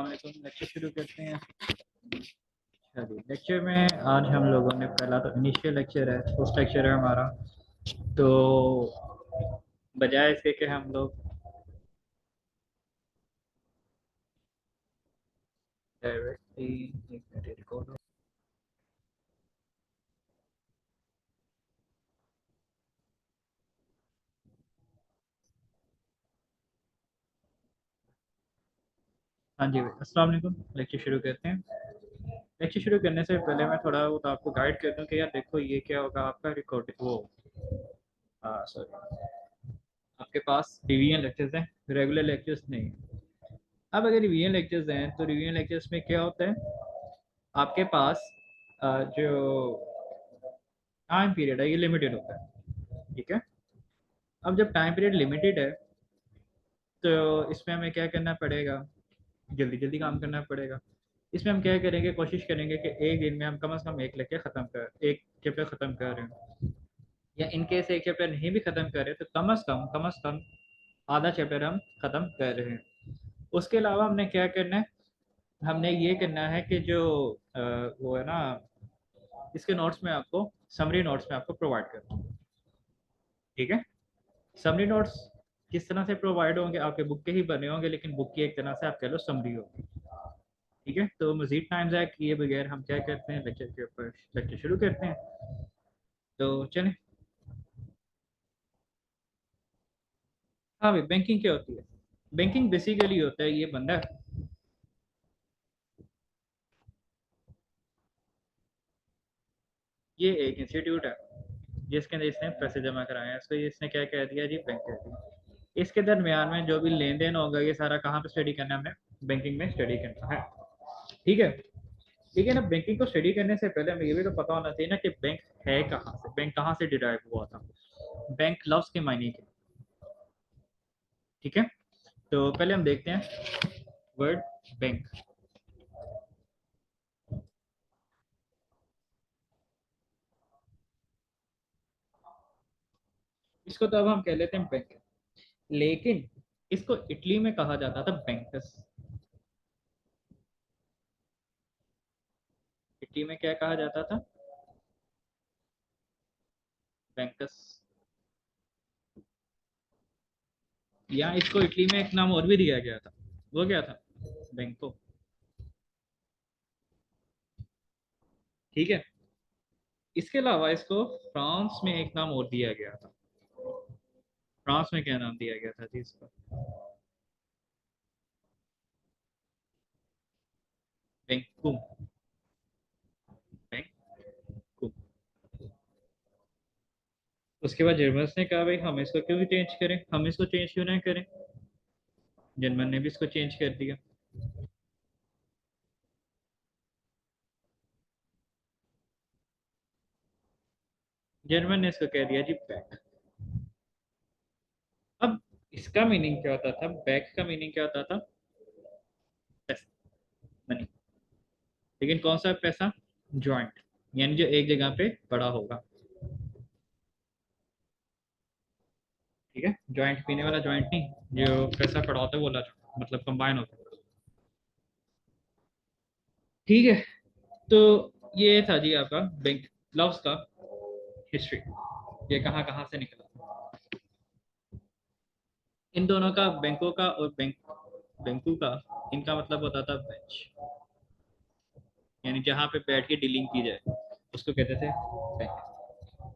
Lecture शुरू करते हैं। चलिए, लेक्चर में आज हम लोगों ने पहला तो इनिशियल लेक्चर है, फर्स्ट लेक्चर है हमारा। तो बजाय इसके कि हम लोग डायरेक्टली एक मिनट रिकॉर्ड। हाँ जी भाई, अस्सलाम वालेकुम। लेक्चर शुरू करते हैं। लेक्चर शुरू करने से पहले मैं थोड़ा वो तो आपको गाइड कर दूं कि यार देखो ये क्या होगा आपका रिकॉर्ड वो सॉरी, आपके पास रिवीजन लेक्चर्स हैं, रेगुलर लेक्चर्स नहीं है। अब अगर रिवीजन लेक्चर्स हैं तो रिवीजन लेक्चर्स में क्या होता है, आपके पास जो टाइम पीरियड है ये लिमिटेड होता है। ठीक है। अब जब टाइम पीरियड लिमिटेड है तो इसमें हमें क्या करना पड़ेगा, जल्दी जल्दी काम करना पड़ेगा। इसमें हम क्या करेंगे, कोशिश करेंगे कि एक दिन में हम कम से कम एक चैप्टर ख़त्म कर रहे हैं, या इन केस एक चैप्टर नहीं भी ख़त्म कर रहे तो कम से कम आधा चैप्टर हम ख़त्म कर रहे हैं। उसके अलावा हमने क्या करना है, हमने ये करना है कि जो वो है ना, इसके नोट्स में आपको समरी नोट्स में आपको प्रोवाइड करता हूँ। ठीक है। समरी नोट्स किस तरह से प्रोवाइड होंगे, आपके बुक के ही बने होंगे, लेकिन बुक की एक तरह से आप कह लो समरी होगी। ठीक है। तो मजीद टाइम ज़ाया किए बगैर हम क्या करते हैं, लेक्चर के ऊपर लेक्चर शुरू करते हैं। तो चलें। हाँ भाई, बैंकिंग क्या होती है? बैंकिंग बेसिकली होता है, ये बंदा ये एक इंस्टीट्यूट है जिसके अंदर इसने पैसे जमा कराए हैं, इसको इसने क्या कह दिया जी, बैंक कह दिया। इसके दरमियान में जो भी लेन देन होगा ये सारा कहाँ पे स्टडी करना है, हमने बैंकिंग में स्टडी करना है। ठीक है। लेकिन अब बैंकिंग को स्टडी करने से पहले हमें ये भी तो पता होना चाहिए ना कि बैंक है कहाँ से, बैंक कहाँ से डिराइव हुआ था। बैंक लफ्ज के मायने के। ठीक है। तो पहले हम देखते हैं वर्ड बैंक। इसको तो अब हम कह लेते हैं बैंक, लेकिन इसको इटली में कहा जाता था बैंकस। इटली में क्या कहा जाता था, बैंकस। या इसको इटली में एक नाम और भी दिया गया था, वो क्या था, बैंको। ठीक है। इसके अलावा इसको फ्रांस में एक नाम और दिया गया था। फ्रांस में क्या नाम दिया गया था जी इसका, बैंकुम। बैंकुम। उसके बाद जर्मन्स ने कहा भाई हम इसको क्यों भी चेंज करें, हम इसको चेंज क्यों ना करें। जर्मन ने भी इसको चेंज कर दिया। जर्मन ने इसको कह दिया जी बैंक। अब इसका मीनिंग क्या होता था, बैक का मीनिंग क्या होता था, पैसा, मनी। लेकिन कौन सा पैसा, जॉइंट, यानी जो एक जगह पे पड़ा होगा। ठीक है। जॉइंट पीने वाला जॉइंट नहीं, जो पैसा पड़ा होता है वो वाला मतलब कंबाइन होता है। ठीक है। तो ये था जी आपका बैंक लव्स का हिस्ट्री, ये कहाँ कहाँ से निकला। इन दोनों का, बैंकों का और बैंकू का, इनका मतलब होता था बेंच, यानी जहाँ पे बैठ के डीलिंग की जाए उसको कहते थे बैंक।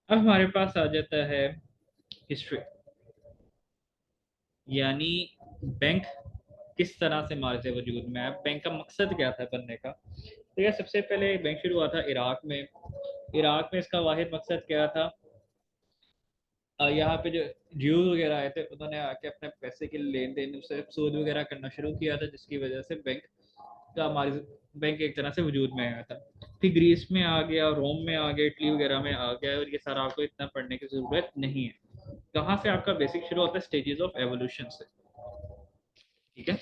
अब हमारे पास आ जाता है हिस्ट्री, यानी बैंक किस तरह से हमारे से वजूद में है, बैंक का मकसद क्या था बनने का। तो यह सबसे पहले बैंक शुरू हुआ था इराक में। इराक में इसका वाहिद मकसद क्या था, यहाँ पे जो ज्यूज वगैरह आए थे उन्होंने आके अपने पैसे के लेन देन से सूद वगैरह करना शुरू किया था, जिसकी वजह से बैंक का हमारे बैंक एक तरह से वजूद में आया था। फिर ग्रीस में आ गया, रोम में आ गया, इटली वगैरह में आ गया, और ये सारा आपको इतना पढ़ने की जरूरत नहीं है। कहाँ से आपका बेसिक शुरू होता है, स्टेजेस ऑफ एवोल्यूशन से। ठीक है।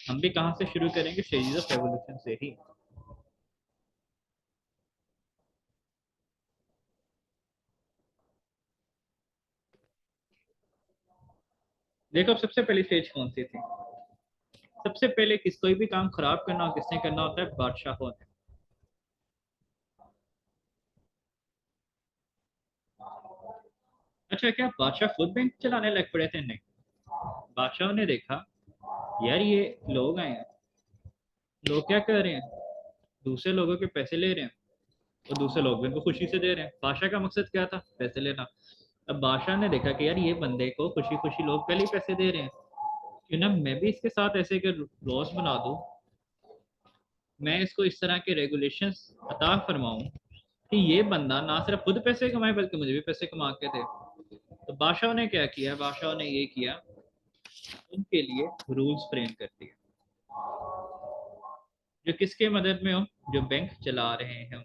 हम भी कहाँ से शुरू करेंगे, स्टेजेस ऑफ एवोल्यूशन से ही। देखो अब सबसे पहली स्टेज कौन सी थी, सबसे पहले किस कोई भी काम खराब करना हो किसने करना होता है? बादशाहों ने। अच्छा, क्या बादशाह खुद बैंक चलाने लग पड़े थे? नहीं। बादशाहों ने देखा यार ये लोग आए हैं, लोग क्या कर रहे हैं, दूसरे लोगों के पैसे ले रहे हैं और दूसरे लोग भी उनको खुशी से दे रहे हैं। बादशाह का मकसद क्या था? पैसे लेना। अब बादशाह ने देखा कि यार ये बंदे को खुशी खुशी लोग पहले ही पैसे दे रहे हैं, क्यों ना मैं भी इसके साथ ऐसे के लॉस बना दूं, मैं इसको इस तरह के रेगुलेशंस अता फरमाऊं कि ये बंदा ना सिर्फ खुद पैसे कमाए बल्कि मुझे भी पैसे कमा के दे। तो बादशाह ने क्या किया? बादशाह ने ये किया, उनके लिए रूल्स फ्रेम कर दिए जो किसके मदद में हो? जो बैंक चला रहे हैं,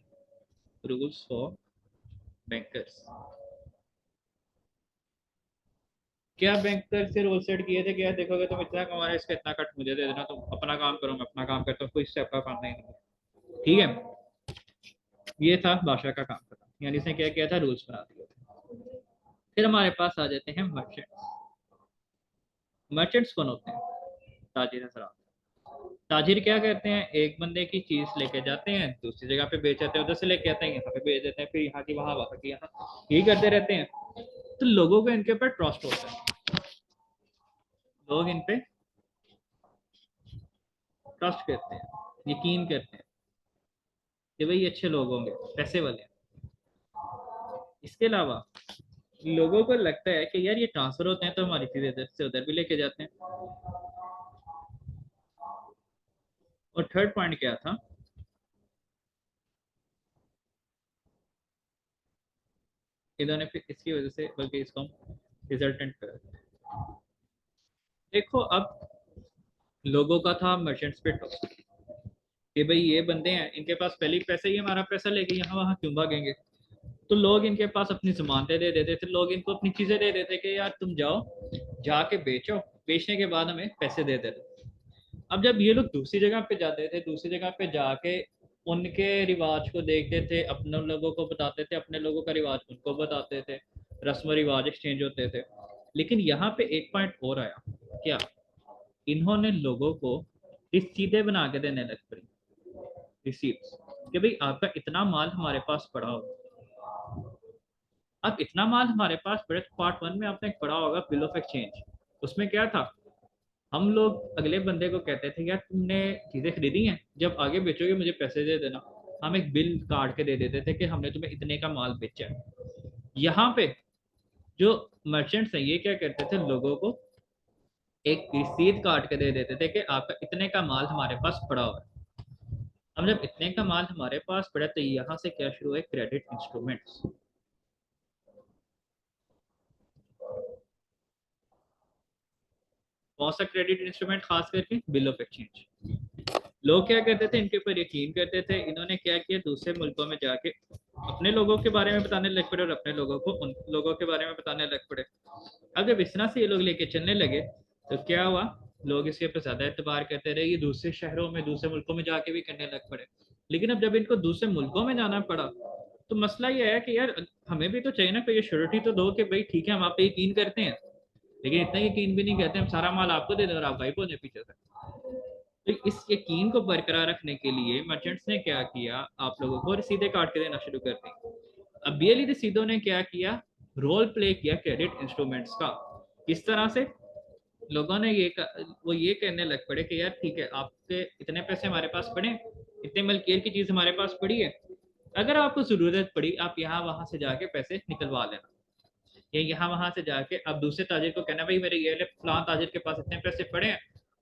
रूल्स फॉर बैंकर्स। क्या बैंकर से रूल सेट किए थे कि यार देखोगे तुम इतना कमा रहे हो, इसका इतना कट मुझे दे देना, तुम अपना काम करो मैं अपना काम करता हूँ, कोई इससे आपका काम नहीं होगा। ठीक है, ये था बादशाह का काम करना, यानी इसने क्या किया था? रूल्स बना दिए थे। फिर हमारे पास आ जाते हैं मर्चेंट्स। मर्चेंट्स कौन होते हैं? ताजिर हजरात। ताजिर क्या करते हैं? एक बंदे की चीज लेके जाते हैं, दूसरी जगह पे बेच देते हैं, उधर से लेके आते हैं यहाँ पे बेच देते हैं, फिर यहाँ की वहां वहां की यहाँ, यही करते रहते हैं। तो लोगों को इनके ऊपर ट्रस्ट होता है, लोग इन पे ट्रस्ट करते हैं, यकीन करते हैं कि भाई ये अच्छे लोग होंगे, पैसे वाले हैं। इसके अलावा लोगों को लगता है कि यार ये ट्रांसफर होते हैं तो हमारी चीजें इधर से उधर भी लेके जाते हैं। और थर्ड पॉइंट क्या था? इन्होंने फिर इसकी वजह से बल्कि इसको हम रिजल्टेंट कर, देखो अब लोगों का था मर्चेंट्स पे ट्रस्ट कि भाई ये बंदे हैं, इनके पास पहले ही पैसे, ही हमारा पैसा लेके यहाँ वहाँ क्यों भागेंगे। तो लोग इनके पास अपनी जमानतें दे देते थे, लोग इनको अपनी चीजें दे देते कि यार तुम जाओ जाके बेचो, बेचने के बाद हमें पैसे दे देते। अब जब ये लोग दूसरी जगह पे जाते थे, दूसरी जगह पे जाके उनके रिवाज को देखते थे, अपने लोगों को बताते थे, अपने लोगों का रिवाज उनको बताते थे, रस्म रिवाज एक्सचेंज होते थे। लेकिन यहाँ पे एक पॉइंट और आया, क्या? इन्होंने लोगों को रसीदें बना के देने लग पड़ी, रिसीट्स, कि भाई आपका इतना माल हमारे पास पड़ा हो। अब इतना माल हमारे पास पड़े तो पार्ट वन में आपने पढ़ा होगा बिल ऑफ एक्सचेंज। उसमें क्या था? हम लोग अगले बंदे को कहते थे यार तुमने चीजें खरीदी हैं, जब आगे बेचोगे मुझे पैसे दे देना। हम एक बिल काट के दे देते थे कि हमने तुम्हें इतने का माल बेचा है। यहाँ पे जो मर्चेंट्स हैं ये क्या करते थे? लोगों को एक रसीद काट के दे देते थे कि आपका इतने का माल हमारे पास पड़ा हुआ है। अब जब इतने का माल हमारे पास पड़ा तो यहाँ से क्या शुरू है? Credit instruments. कौन सा क्रेडिट इंस्ट्रूमेंट? खास करके बिल ऑफ एक्सचेंज। लोग क्या करते थे? इनके ऊपर यकीन करते थे। इन्होंने क्या किया? दूसरे मुल्कों में जाके अपने लोगों के बारे में बताने लग पड़े और अपने लोगों को उन लोगों के बारे में बताने लग पड़े। अब जब इस तरह से ये लोग लेके चलने लगे तो क्या हुआ? लोग इसके ऊपर ज्यादा एतबार करते रहे, ये दूसरे शहरों में दूसरे मुल्कों में जाके भी करने लग पड़े। लेकिन अब जब इनको दूसरे मुल्कों में जाना पड़ा तो मसला ये है कि यार हमें भी तो चाहिए ना, कोई ये श्योरिटी तो दो कि भाई ठीक है हम आप पे यकीन करते हैं, लेकिन इतना यकीन भी नहीं करते, हम सारा माल आपको दे दें और आप गायब हो जाए पीछे से। तो इस यकीन को बरकरार रखने के लिए मर्चेंट्स ने क्या किया? आप लोगों को रसीदें काट के देना शुरू कर दी। अब ये रसीदों ने क्या किया? रोल प्ले किया क्रेडिट इंस्ट्रूमेंट्स का। किस तरह से? लोगों ने वो ये कहने लग पड़े कि यार ठीक है आपके इतने पैसे हमारे पास पड़े, इतने मलकियत की चीज हमारे पास पड़ी है, अगर आपको जरूरत पड़ी आप यहाँ वहां से जाके पैसे निकलवा लेना, या यहाँ वहां से जाके आप दूसरे ताजिर को कहना भाई मेरे ये फलां ताजिर के पास इतने पैसे पड़े हैं,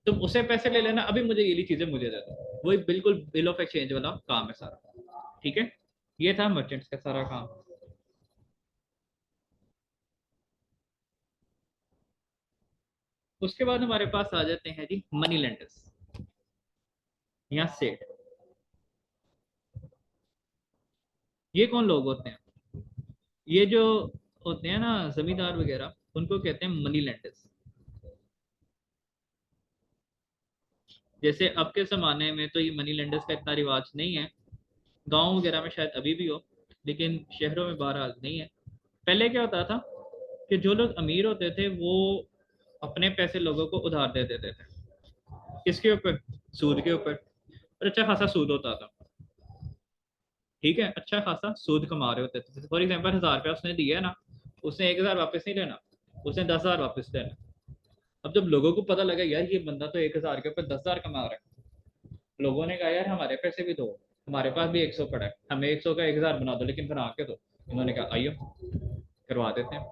तुम उसे पैसे ले लेना, अभी मुझे ये चीजें मुझे दे दो। वही बिल्कुल बिल ऑफ एक्सचेंज वाला काम है सारा। ठीक है, ये था मर्चेंट्स का सारा काम। उसके बाद हमारे पास आ जाते हैं जी मनी लेंडर्स या सेठ। ये कौन लोग होते हैं? ये जो होते हैं ना जमींदार वगैरह, उनको कहते हैं मनी लेंडर्स। जैसे अब के ज़माने में तो ये मनी लेंडर्स का इतना रिवाज नहीं है, गांव वगैरह में शायद अभी भी हो, लेकिन शहरों में बहरहाल नहीं है। पहले क्या होता था कि जो लोग अमीर होते थे वो अपने पैसे लोगों को उधार दे देते थे, किसके ऊपर? सूद के ऊपर। और अच्छा खासा सूद होता था, ठीक है, अच्छा खासा सूद कमा रहे होते थे। फॉर एग्जाम्पल 1000 रुपया उसने दिया है ना, उसने 1000 वापस नहीं लेना, उसने 10,000 वापस लेना। अब जब लोगों को पता लगा यार ये बंदा तो 1000 के ऊपर 10,000 कमा रहा है, लोगों ने कहा यार हमारे पैसे भी दो, हमारे पास भी 100 पड़ा है, हमें 100 का 1000 बना दो, लेकिन बना के दो। इन्होंने कहा आइयो करवा देते हैं।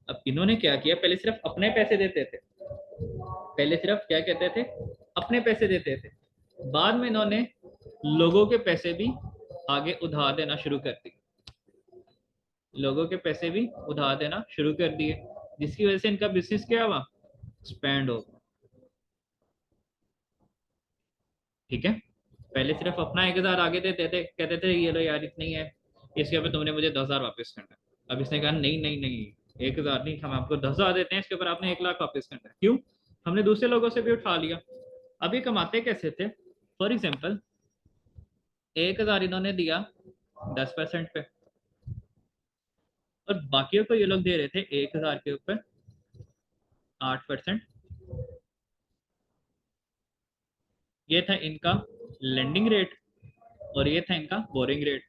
अब इन्होंने क्या किया, पहले सिर्फ अपने पैसे देते थे, पहले सिर्फ क्या कहते थे, अपने पैसे देते थे। बाद में इन्होंने लोगों के पैसे भी आगे उधार देना शुरू कर दिए, लोगों के पैसे भी उधार देना शुरू कर दिए, जिसकी वजह से इनका बिजनेस क्या हुआ, एक्सपैंड हो। ठीक है, पहले सिर्फ अपना 1000 आगे देते थे, कहते थे ये लो यार इतनी है, इसके ऊपर तुमने मुझे 10,000 वापस करना है। अब इसने कहा नहीं नहीं नहीं, 1000 नहीं, हम आपको 10,000 देते हैं, इसके ऊपर आपने 1 लाख वापस करना है। क्यों? हमने दूसरे लोगों से भी उठा लिया। अब ये कमाते कैसे थे? फॉर एग्जाम्पल 1,000 इन्होंने दिया 10% पे, और बाकियों को ये लोग दे रहे थे 1,000 के ऊपर 8%। ये था इनका लेंडिंग रेट, और ये था इनका बोरिंग रेट।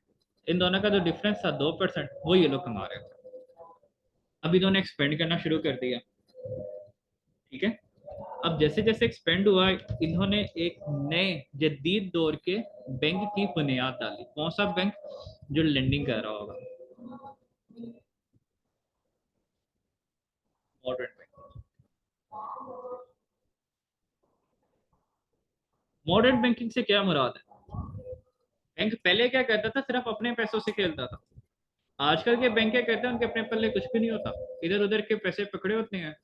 इन दोनों का जो डिफरेंस था 2%, वो ये लोग कमा रहे थे। अब इन्होंने एक्सपेंड करना शुरू कर दिया। ठीक है, अब जैसे जैसे एक्सपेंड हुआ, इन्होंने एक नए जदीद दौर के बैंक की बुनियाद डाली। कौन सा बैंक? जो लेंडिंग कर रहा होगा, मॉडर्न बैंक। मॉडर्न बैंकिंग से क्या मुराद है? बैंक पहले क्या करता था, सिर्फ अपने पैसों से खेलता था। आजकल के बैंक क्या करते हैं, उनके अपने पल्ले कुछ भी नहीं होता, इधर उधर के पैसे पकड़े होते हैं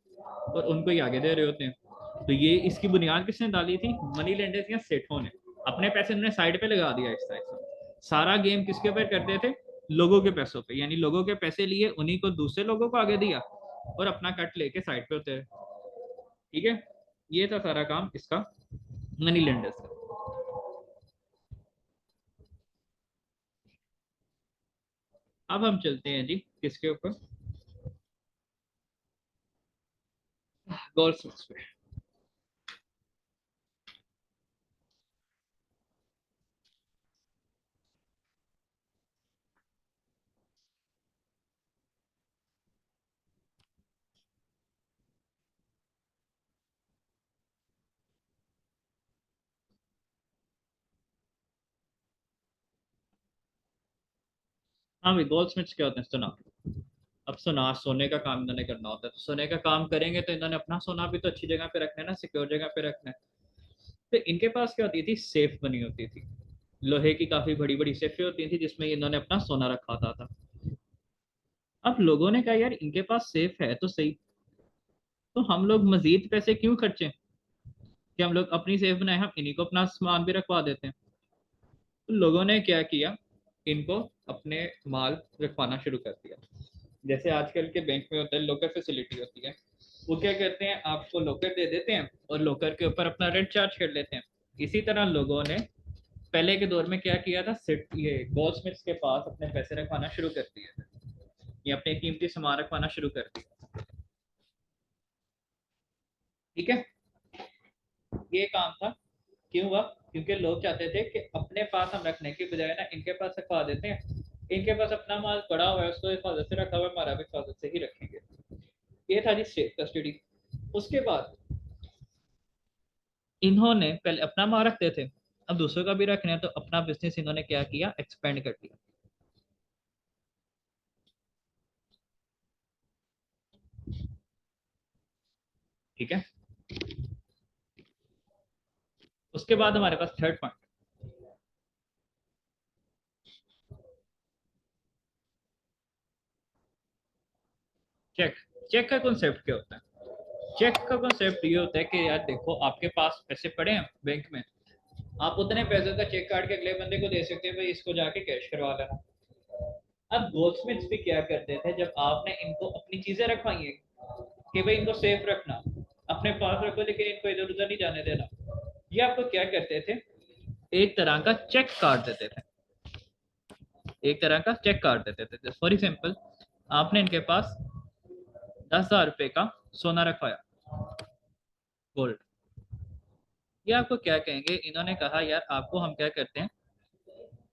और उनको ही आगे दे रहे होते हैं। तो ये इसकी बुनियाद किसने डाली थी? मनी लेंडर्स या सेठों ने। अपने पैसे उन्होंने साइड पे लगा दिया, ऐसा ऐसा सारा गेम किसके ऊपर करते थे? लोगों के पैसों पे, यानी लोगों के पैसे लिए, उन्हीं को दूसरे लोगों को आगे दिया और अपना कट लेके साइड पे होते रहे। ठीक है, ये था सारा काम इसका, मनी लेंडर्स का। अब हम चलते हैं जी किसके ऊपर, गोल्डस्मिथ्स पे। हाँ भाई, गोल्डस्मिथ्स क्या होते हैं? सुना। अब सोनार, सोने का काम इन्होंने करना होता है, तो सोने का काम करेंगे तो इन्होंने अपना सोना भी तो अच्छी जगह पे रखना है ना, सिक्योर जगह पे रखना है। तो इनके पास क्या होती थी, सेफ बनी होती थी, लोहे की काफी बड़ी बड़ी सेफें होती थी, जिसमें इन्होंने अपना सोना रखा होता था। अब लोगों ने कहा यार इनके पास सेफ है तो सही, तो हम लोग मजीद पैसे क्यों खर्चें, कि हम लोग अपनी सेफ बनाए, हम इन्हीं को अपना सामान भी रखवा देते हैं। तो लोगों ने क्या किया, इनको अपने माल रखवाना शुरू कर दिया। जैसे आजकल के बैंक में होता है, लॉकर फैसिलिटी होती है, वो क्या करते हैं, आपको लॉकर दे देते हैं और लॉकर के ऊपर अपना रेंट चार्ज कर लेते हैं। इसी तरह लोगों ने पहले के दौर में क्या किया था, सिट ये गोल्डस्मिथ्स के पास अपने पैसे रखवाना शुरू कर दिए थे, ये अपने कीमती सामान रखवाना शुरू कर दिया। ठीक है, ये काम था। क्यों हुआ? क्योंकि लोग चाहते थे कि अपने पास हम रखने की बजाय ना इनके पास रखवा देते हैं, इनके पास अपना माल पड़ा हुआ है, उसको हिफाजत से रखा हुआ है, हमारा भी हिफाजत से ही रखेंगे। ये था जी स्टेट कस्टडी। उसके बाद इन्होंने पहले अपना माल रखते थे, अब दूसरों का भी रखना है, तो अपना बिजनेस इन्होंने क्या किया, एक्सपेंड कर दिया। ठीक है, उसके बाद हमारे पास थर्ड पॉइंट, चेक। चेक का कॉन्सेप्ट क्या होता है? चेक का कॉन्सेप्ट ये होता है कि यार देखो आपके पास पैसे पड़े हैं बैंक में, आप उतने पैसे का चेक काट के अगले बंदे को दे सकते हैं, भाई इसको जाके कैश करवा लेना। अब गोल्डस्मिथ्स भी क्या करते थे, जब आपने इनको अपनी चीजें रखवाई है कि भाई इनको सेफ रखना, अपने पास रखो लेकिन इनको इधर उधर नहीं जाने देना, ये आपको क्या करते थे, एक तरह का चेक काट देते थे, एक तरह का चेक काट देते थे। फॉर एग्जाम्पल आपने इनके पास 10,000 रुपए का सोना रखवाया, गोल्ड, ये आपको क्या कहेंगे, इन्होंने कहा यार आपको हम क्या करते हैं,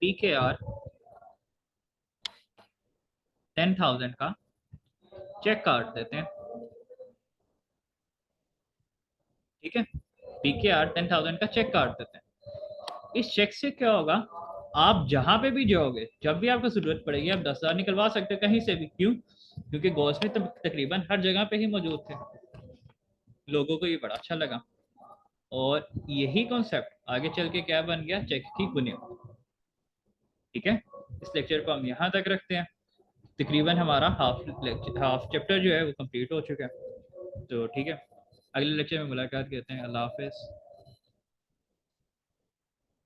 PKR 10,000 का चेक काट देते हैं, ठीक है, PKR 10,000 का चेक काट देते हैं। इस चेक से क्या होगा, आप जहां पे भी जाओगे, जब भी आपको जरूरत पड़ेगी, आप 10,000 निकलवा सकते हो कहीं से भी। क्यों? क्योंकि गोल्स में तकरीबन हर जगह पे ही मौजूद थे। लोगों को ये बड़ा अच्छा लगा, और यही कॉन्सेप्ट आगे चल के क्या बन गया, चेक की बुनियाद। ठीक है, इस लेक्चर को हम यहाँ तक रखते हैं। तकरीबन हमारा हाफ चैप्टर जो है वो कंप्लीट हो चुका है। तो ठीक है, अगले लेक्चर में मुलाकात करते हैं। अल्लाह हाफिज़।